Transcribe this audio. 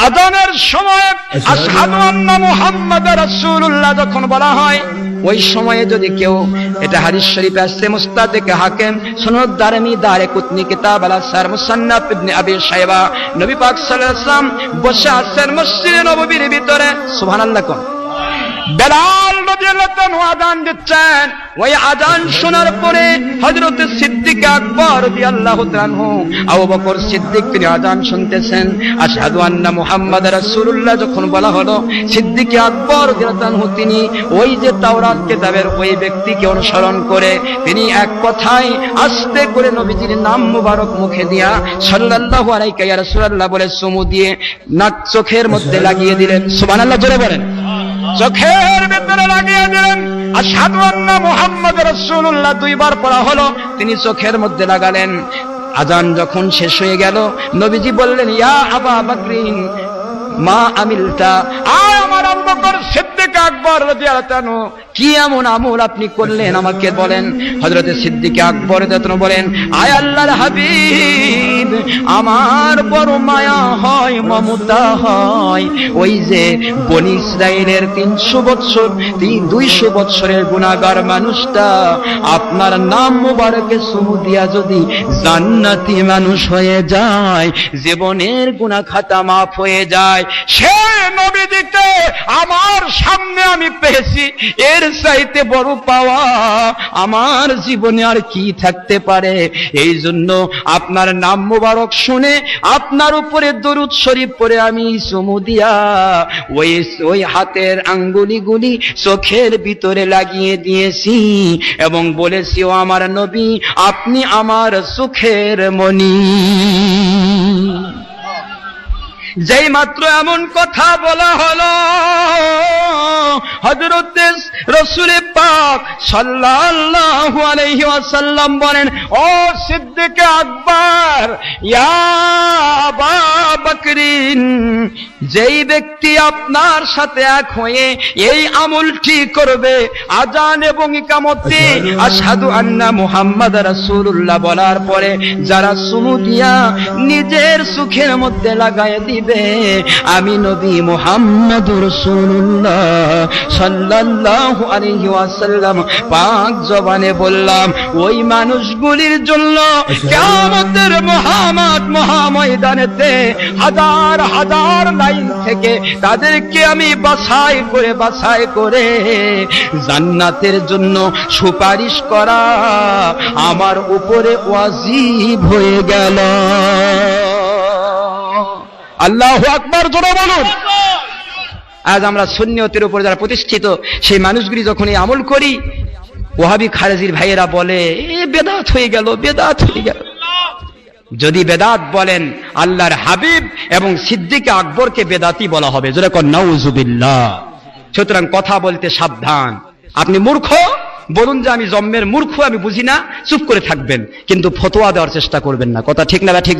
আযানের সময় আশহাদু আন্না মুহাম্মাদার রাসূলুল্লাহ যখন বলা হয়, ওই সময়ে যদি কেউ, এটা হাদিস শরীফে আসছে মুস্তাদকে হাকিম, সুনাদ দারমি, দারে কুতনি, কিতাব আল আসার, মুসান্নাফ ইবনে আবি শাইবা, নবী পাক সাল্লাল্লাহু আলাইহি ওয়াসাল্লাম বসে আছেন মসজিদে নববীর ভিতরে। সুবহানাল্লাহ কোন বেলাল রাদিয়াল্লাহু তাআলা আযান দিচ্ছেন। ওই আযান শোনার পরে হযরত সিদ্দিক আকবর রাদিয়াল্লাহু তাআলা আবু বকর সিদ্দিক তিনি আযান শুনতেছেন। আশহাদু আন্না মুহাম্মাদার রাসূলুল্লাহ যখন বলা হলো, সিদ্দিক আকবর রাদিয়াল্লাহু তাআলা তিনি ওই যে তাওরাত কিতাবের ওই ব্যক্তিকে অনুসরণ করে তিনি এক কথায় আস্তে করে নবীজির নাম মুবারক মুখে দিয়া সাল্লাল্লাহু আলাইহি ইয়া রাসূলুল্লাহ বলে চুমু দিয়ে নাক চোখের মধ্যে লাগিয়ে দিলেন। সুবহানাল্লাহ জোরে বলেন। চোখের ভেতরে লাগিয়ে দিলেন। আশহাদু আন্না মুহাম্মাদুর রাসূলুল্লাহ দুইবার পড়া হলো, তিনি চোখের মধ্যে লাগালেন। আযান যখন শেষ হয়ে গেল, নবীজি বললেন, ইয়া আবা বকরিন মা আমিলতা, আয় আমার আবু বকর সিদ্দিক আকবর রাদিয়াল্লাহু তাআলা, কি এমন আমল আপনি করলেন আমাকে বলেন। হযরত সিদ্দিক আকবর রাদিয়াল্লাহু তাআলা বলেন, আয় আল্লাহর হাবিব, আমার বড় মায়া হয়, মমতা হয়। ওই যে বনি ইসরাইলের 300 বছর 200 বছরের গুনাহগার মানুষটা আপনার নাম মুবারকে চুমু দিয়া যদি জান্নাতি মানুষ হয়ে যায়, জীবনের গুনাহ খাতা মাফ হয়ে যায়, সে নবীজিকে আমার সামনে আমি পেয়েছি, এর চাইতে বড় পাওয়া আমার জীবনে আর কি থাকতে পারে। এই জন্য আপনার নাম মুবারক শুনে আপনার উপরে দরুদ শরীফ পড়ে আমি চুমু দিয়া ওই হাতের আঙ্গুলিগুলি চোখের ভিতরে লাগিয়ে দিয়েছি এবং বলেছি, ও আমার নবী, আপনি আমার চোখের মণি। যেই মাত্র এমন কথা বলা হলো, হযরত রাসূল পাক সাল্লাল্লাহু আলাইহি ওয়াসাল্লাম বলেন, ও সিদ্দিক আকবর, ইয়া আবা বকরিন, যেই ব্যক্তি আপনার সাথে এক হয়ে এই আমলটি করবে, আযান এবং ইকামতে আশহাদু আন্না মুহাম্মাদার রাসূলুল্লাহ বলার পরে যারা চুমু দিয়া নিজের চোখের মধ্যে লাগায় দিবে, আমি নবী মুহাম্মদুর রাসূলুল্লাহ সাল্লাল্লাহু আলাইহি ওয়াসাল্লাম পাক জবানে বললাম, ওই মানুষগুলির জন্য কিয়ামতের মহাময়দানেতে হাজার হাজার লাইন থেকে তাদেরকে আমি বাছাই করে জান্নাতের জন্য সুপারিশ করা আমার উপরে ওয়াজিব হয়ে গেল। আল্লাহু আকবার জোরে বলুন। আজ আমরা সুন্নিয়তের উপর যারা প্রতিষ্ঠিত, সেই মানুষগুলি যখন এই আমল করি, ওয়াহাবি খারেজির ভাইয়েরা বলে, এ বেদাত হয়ে গেল, বেদাত হয়ে গেল। যদি বেদাত বলেন, আল্লাহর হাবিব এবং সিদ্দিক আকবরকে বেদাতি বলা হবে, জোরে কোন নাউজুবিল্লাহ। সুতরাং কথা বলতে সাবধান। আপনি মূর্খ, বলুন যে আমি জন্মের মূর্খ, আমি বুঝি না, চুপ করে থাকবেন, কিন্তু ফতোয়া দেওয়ার চেষ্টা করবেন না। কথা ঠিক না? ঠিক।